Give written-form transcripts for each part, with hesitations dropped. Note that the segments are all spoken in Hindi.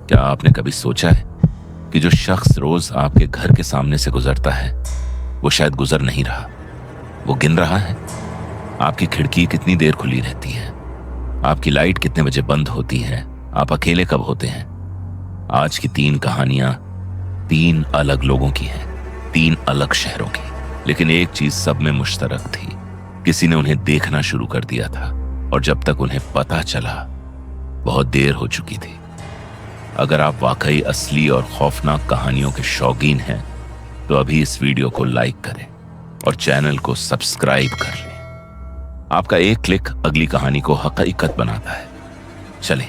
क्या आपने कभी सोचा है कि जो शख्स रोज आपके घर के सामने से गुजरता है वो शायद गुजर नहीं रहा, वो गिन रहा है आपकी खिड़की कितनी देर खुली रहती है, आपकी लाइट कितने बजे बंद होती है, आप अकेले कब होते हैं। आज की 3 कहानियां 3 अलग लोगों की हैं, 3 अलग शहरों की, लेकिन एक चीज सब में मुश्तरक थी। किसी ने उन्हें देखना शुरू कर दिया था और जब तक उन्हें पता चला बहुत देर हो चुकी थी। अगर आप वाकई असली और खौफनाक कहानियों के शौकीन हैं तो अभी इस वीडियो को लाइक करें और चैनल को सब्सक्राइब कर लें। आपका एक क्लिक अगली कहानी को हकीकत बनाता है। चलें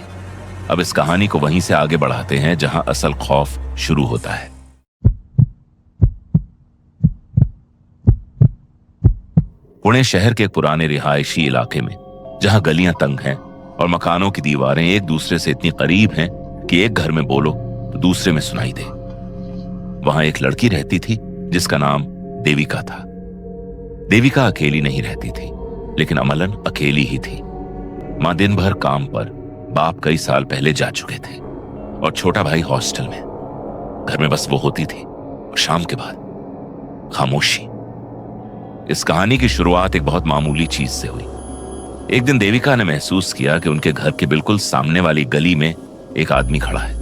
अब इस कहानी को वहीं से आगे बढ़ाते हैं जहां असल खौफ शुरू होता है। पुणे शहर के एक पुराने रिहायशी इलाके में, जहां गलियां तंग हैं और मकानों की दीवारें एक दूसरे से इतनी करीब हैं कि एक घर में बोलो तो दूसरे में सुनाई दे, वहां एक लड़की रहती थी जिसका नाम देविका था। देविका अकेली नहीं रहती थी, लेकिन अमलन अकेली ही थी। मां दिन भर काम पर, बाप कई साल पहले जा चुके थे और छोटा भाई हॉस्टल में। घर में बस वो होती थी और शाम के बाद खामोशी। इस कहानी की शुरुआत एक बहुत मामूली चीज से हुई। एक दिन देविका ने महसूस किया कि उनके घर के बिल्कुल सामने वाली गली में एक आदमी खड़ा है,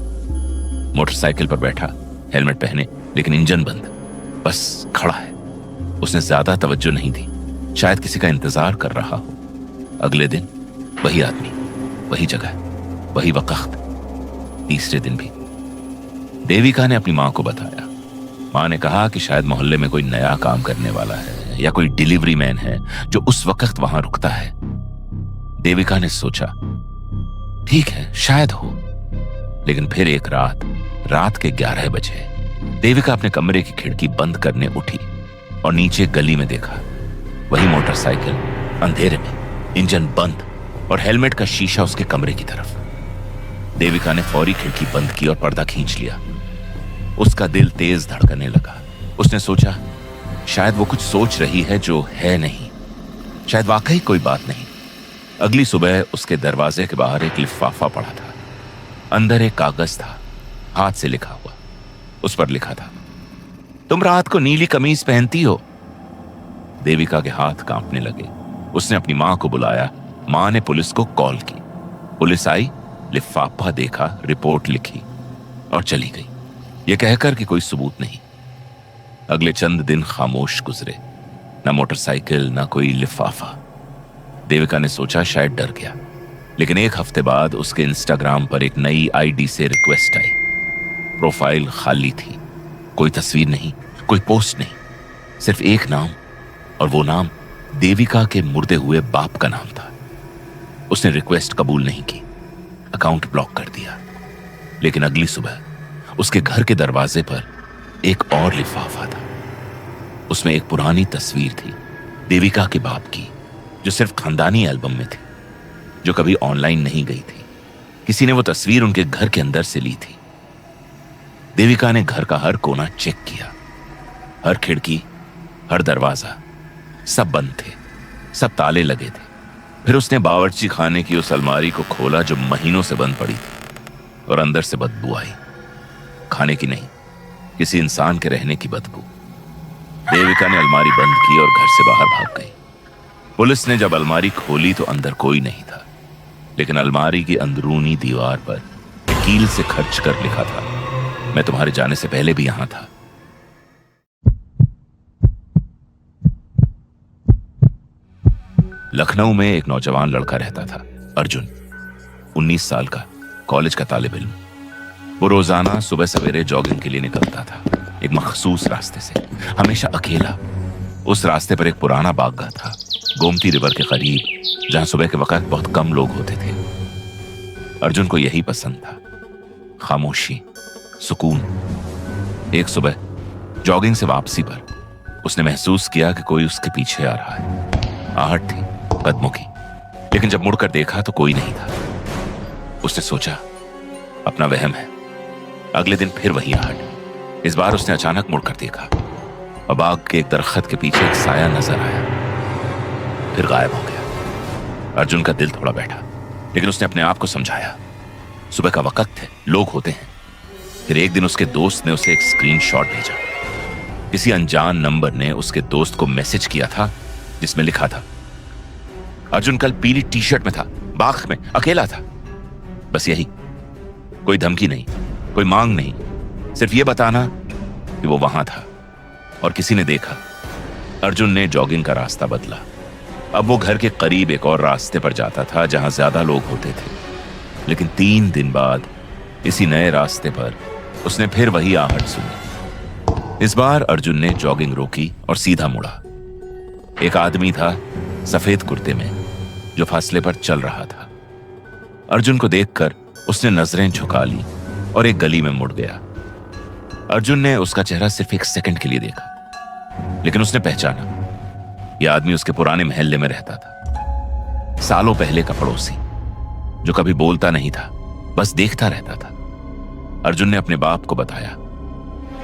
मोटरसाइकिल पर बैठा, हेलमेट पहने, लेकिन इंजन बंद, बस खड़ा है। उसने ज्यादा तवज्जो नहीं दी, शायद किसी का इंतजार कर रहा हो। अगले दिन वही आदमी, वही जगह, वही वक्त। तीसरे दिन भी। देविका ने अपनी मां को बताया। मां ने कहा कि शायद मोहल्ले में कोई नया काम करने वाला है या कोई डिलीवरी मैन है जो उस वक्त वहां रुकता है। देविका ने सोचा ठीक है शायद हो, लेकिन फिर एक रात के 11 बजे देविका अपने कमरे की खिड़की बंद करने उठी और नीचे गली में देखा वही मोटरसाइकिल अंधेरे में, इंजन बंद और हेलमेट का शीशा उसके कमरे की तरफ। देविका ने फौरी खिड़की बंद की और पर्दा खींच लिया। उसका दिल तेज धड़कने लगा। उसने सोचा शायद वो कुछ सोच रही है जो है नहीं, शायद वाकई कोई बात नहीं। अगली सुबह उसके दरवाजे के बाहर एक लिफाफा पड़ा था। अंदर एक कागज था, हाथ से लिखा हुआ। उस पर लिखा था, तुम रात को नीली कमीज पहनती हो। देविका के हाथ कांपने लगे। उसने अपनी मां को बुलाया। मां ने पुलिस को कॉल की। पुलिस आई, लिफाफा देखा, रिपोर्ट लिखी और चली गई, यह कहकर कि कोई सबूत नहीं। अगले चंद दिन खामोश गुजरे, ना मोटरसाइकिल, ना कोई लिफाफा। देविका ने सोचा शायद डर गया, लेकिन एक हफ्ते बाद उसके इंस्टाग्राम पर एक नई आईडी से रिक्वेस्ट आई। प्रोफाइल खाली थी, कोई तस्वीर नहीं, कोई पोस्ट नहीं, सिर्फ एक नाम, और वो नाम देविका के मुर्दे हुए बाप का नाम था। उसने रिक्वेस्ट कबूल नहीं की, अकाउंट ब्लॉक कर दिया। लेकिन अगली सुबह उसके घर के दरवाजे पर एक और लिफाफा था। उसमें एक पुरानी तस्वीर थी देविका के बाप की, जो सिर्फ खानदानी एल्बम में थी, जो कभी ऑनलाइन नहीं गई थी। किसी ने वो तस्वीर उनके घर के अंदर से ली थी। देविका ने घर का हर कोना चेक किया, हर खिड़की, हर दरवाजा, सब बंद थे, सब ताले लगे थे। फिर उसने बावर्ची खाने की उस अलमारी को खोला जो महीनों से बंद पड़ी थी, और अंदर से बदबू आई। खाने की नहीं, किसी इंसान के रहने की बदबू। देविका ने अलमारी बंद की और घर से बाहर भाग गई। पुलिस ने जब अलमारी खोली तो अंदर कोई नहीं था, लेकिन अलमारी की अंदरूनी दीवार पर कील से खर्च कर लिखा था, मैं तुम्हारे जाने से पहले भी यहां था। लखनऊ में एक नौजवान लड़का रहता था, अर्जुन, 19 साल का, कॉलेज का तालिब इल्म। वो रोजाना सुबह सवेरे जॉगिंग के लिए निकलता था, एक मखसूस रास्ते से, हमेशा अकेला। उस रास्ते पर एक पुराना बागगाह था, गोमती रिवर के करीब, जहां सुबह के वक्त बहुत कम लोग होते थे। अर्जुन को यही पसंद था, खामोशी, सुकून। एक सुबह जॉगिंग से वापसी पर उसने महसूस किया कि कोई उसके पीछे आ रहा है। आहट थी कदमों की, लेकिन जब मुड़कर देखा तो कोई नहीं था। उसने सोचा अपना वहम है। अगले दिन फिर वही आहट। इस बार उसने अचानक मुड़कर देखा और बाग के एक दरख्त के पीछे एक साया नजर आया, फिर गायब हो गया। अर्जुन का दिल थोड़ा बैठा, लेकिन उसने अपने आप को समझाया, सुबह का वक्त है, लोग होते हैं। फिर एक दिन उसके दोस्त ने उसे एक स्क्रीनशॉट भेजा। किसी अनजान नंबर ने उसके दोस्त को मैसेज किया था जिसमें लिखा था, अर्जुन कल पीली टी शर्ट में था, बाग में अकेला था। बस यही, कोई धमकी नहीं, कोई मांग नहीं, सिर्फ ये बताना कि वो वहां था और किसी ने देखा। अर्जुन ने जॉगिंग का रास्ता बदला। अब वो घर के करीब एक और रास्ते पर जाता था जहां ज्यादा लोग होते थे। लेकिन 3 दिन बाद इसी नए रास्ते पर उसने फिर वही आहट सुनी। इस बार अर्जुन ने जॉगिंग रोकी और सीधा मुड़ा। एक आदमी था सफेद कुर्ते में जो फासले पर चल रहा था। अर्जुन को देखकर उसने नजरें झुका ली और एक गली में मुड़ गया। अर्जुन ने उसका चेहरा सिर्फ 1 सेकंड के लिए देखा, लेकिन उसने पहचाना यह आदमी उसके पुराने मोहल्ले में रहता था। सालों पहले का पड़ोसी जो कभी बोलता नहीं था, बस देखता रहता था। अर्जुन ने अपने बाप को बताया।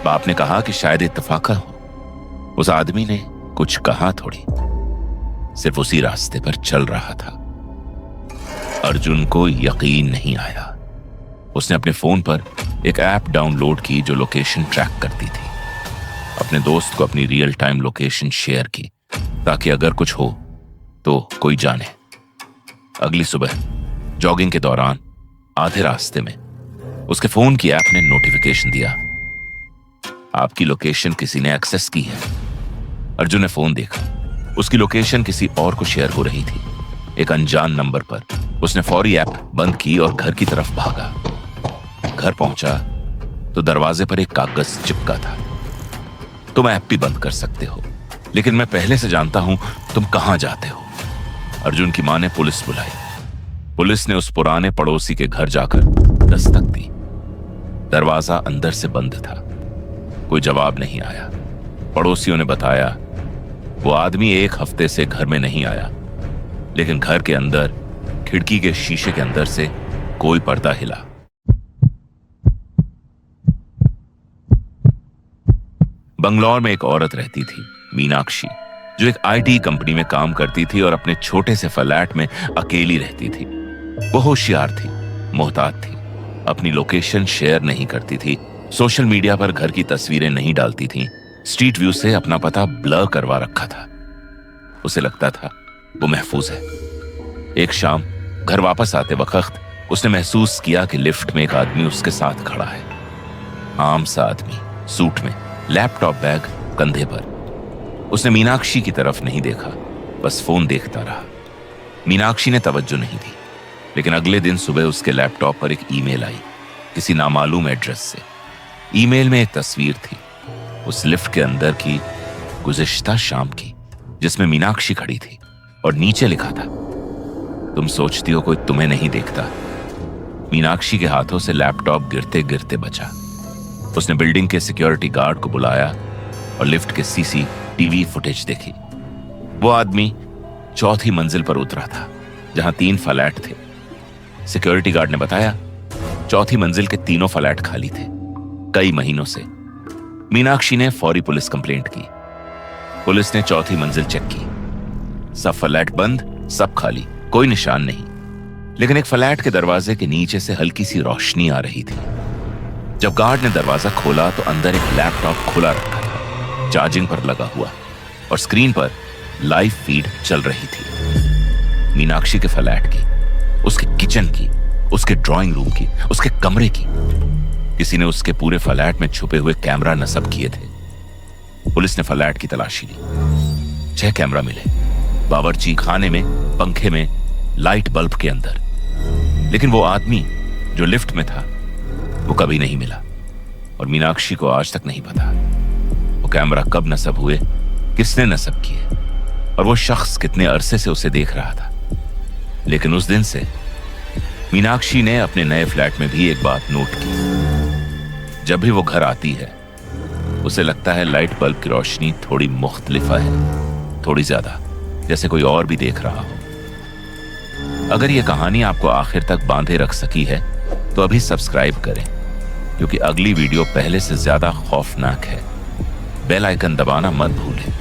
बाप ने कहा कि शायद इत्तेफाक हो। उस आदमी ने कुछ कहा थोड़ी, सिर्फ उसी रास्ते पर चल रहा था। अर्जुन को यकीन नहीं आया। उसने अपने फोन पर एक ऐप डाउनलोड की जो लोकेशन ट्रैक करती थी। अपने दोस्त को अपनी रियल टाइम लोकेशन शेयर की ताकि अगर कुछ हो तो कोई जाने। अगली सुबह जॉगिंग के दौरान आधे रास्ते में उसके फोन की ऐप ने नोटिफिकेशन दिया, आपकी लोकेशन किसी ने एक्सेस की है। अर्जुन ने फोन देखा, उसकी लोकेशन किसी और को शेयर हो रही थी, एक अनजान नंबर पर। उसने फौरी ऐप बंद की और घर की तरफ भागा। घर पहुंचा तो दरवाजे पर एक कागज चिपका था, तुम ऐप भी बंद कर सकते हो, लेकिन मैं पहले से जानता हूं तुम कहां जाते हो। अर्जुन की मां ने पुलिस बुलाई। पुलिस ने उस पुराने पड़ोसी के घर जाकर दस्तक दी। दरवाजा अंदर से बंद था, कोई जवाब नहीं आया। पड़ोसियों ने बताया वो आदमी 1 हफ्ते से घर में नहीं आया, लेकिन घर के अंदर खिड़की के शीशे के अंदर से कोई पर्दा हिला। बंगलौर में एक औरत रहती थी, मीनाक्षी, जो एक आईटी कंपनी में काम करती थी और अपने छोटे से फ्लैट में अकेली रहती थी। वो होशियार थी, मोहतात थी, अपनी लोकेशन शेयर नहीं करती थी, सोशल मीडिया पर घर की तस्वीरें नहीं डालती थी, स्ट्रीट व्यू से अपना पता ब्लर करवा रखा था। उसे लगता था वो महफूज है। एक शाम घर वापस आते वक्त उसने महसूस किया कि लिफ्ट में एक आदमी उसके साथ खड़ा है। आम सा आदमी, सूट में, लैपटॉप बैग कंधे पर। उसने मीनाक्षी की तरफ नहीं देखा, बस फोन देखता रहा। मीनाक्षी ने तवज्जो नहीं दी, लेकिन अगले दिन सुबह उसके लैपटॉप पर एक ईमेल आई किसी नामालूम एड्रेस से। ईमेल में एक तस्वीर थी उस लिफ्ट के अंदर की गुज़िश्ता शाम की, जिसमें मीनाक्षी खड़ी थी और नीचे लिखा था, तुम सोचती हो कोई तुम्हें नहीं देखता। मीनाक्षी के हाथों से लैपटॉप गिरते गिरते बचा। उसने बिल्डिंग के सिक्योरिटी गार्ड को बुलाया और लिफ्ट के सीसीटीवी फुटेज देखी। वो आदमी 4थी मंजिल पर उतरा था जहां 3 फ्लैट थे। सिक्योरिटी गार्ड ने बताया 4थी मंजिल के तीनों फ्लैट खाली थे कई महीनों से। मीनाक्षी ने फौरी पुलिस कंप्लेंट की। पुलिस ने 4थी मंजिल चेक की, सब फ्लैट बंद, सब खाली, कोई निशान नहीं। लेकिन एक फ्लैट के दरवाजे के नीचे से हल्की सी रोशनी आ रही थी। जब गार्ड ने दरवाजा खोला तो अंदर एक लैपटॉप खुला रखा था, चार्जिंग पर लगा हुआ, और स्क्रीन पर लाइव फीड चल रही थी। मीनाक्षी के फ्लैट की, उसके किचन की, उसके ड्राइंग रूम की, उसके कमरे की। किसी ने उसके पूरे फ्लैट में छुपे हुए कैमरा नस्ब किए थे। पुलिस ने फ्लैट की तलाशी ली। 6 कैमरा मिले, बावर्ची खाने में, पंखे में, लाइट बल्ब के अंदर। लेकिन वो आदमी जो लिफ्ट में था वो कभी नहीं मिला, और मीनाक्षी को आज तक नहीं पता वो कैमरा कब नस्ब हुए, किसने नस्ब किए, और वो शख्स कितने अरसे से उसे देख रहा था। लेकिन उस दिन से मीनाक्षी ने अपने नए फ्लैट में भी एक बात नोट की। जब भी वो घर आती है उसे लगता है लाइट बल्ब की रोशनी थोड़ी मुख्तलिफा है, थोड़ी ज्यादा, जैसे कोई और भी देख रहा हो। अगर ये कहानी आपको आखिर तक बांधे रख सकी है तो अभी सब्सक्राइब करें, क्योंकि अगली वीडियो पहले से ज्यादा खौफनाक है। बेल आइकन दबाना मत भूलें।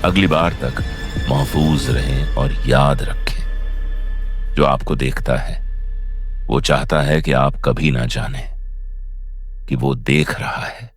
अगली बार तक महफूज रहें और याद रखें, जो आपको देखता है वो चाहता है कि आप कभी ना जाने कि वो देख रहा है।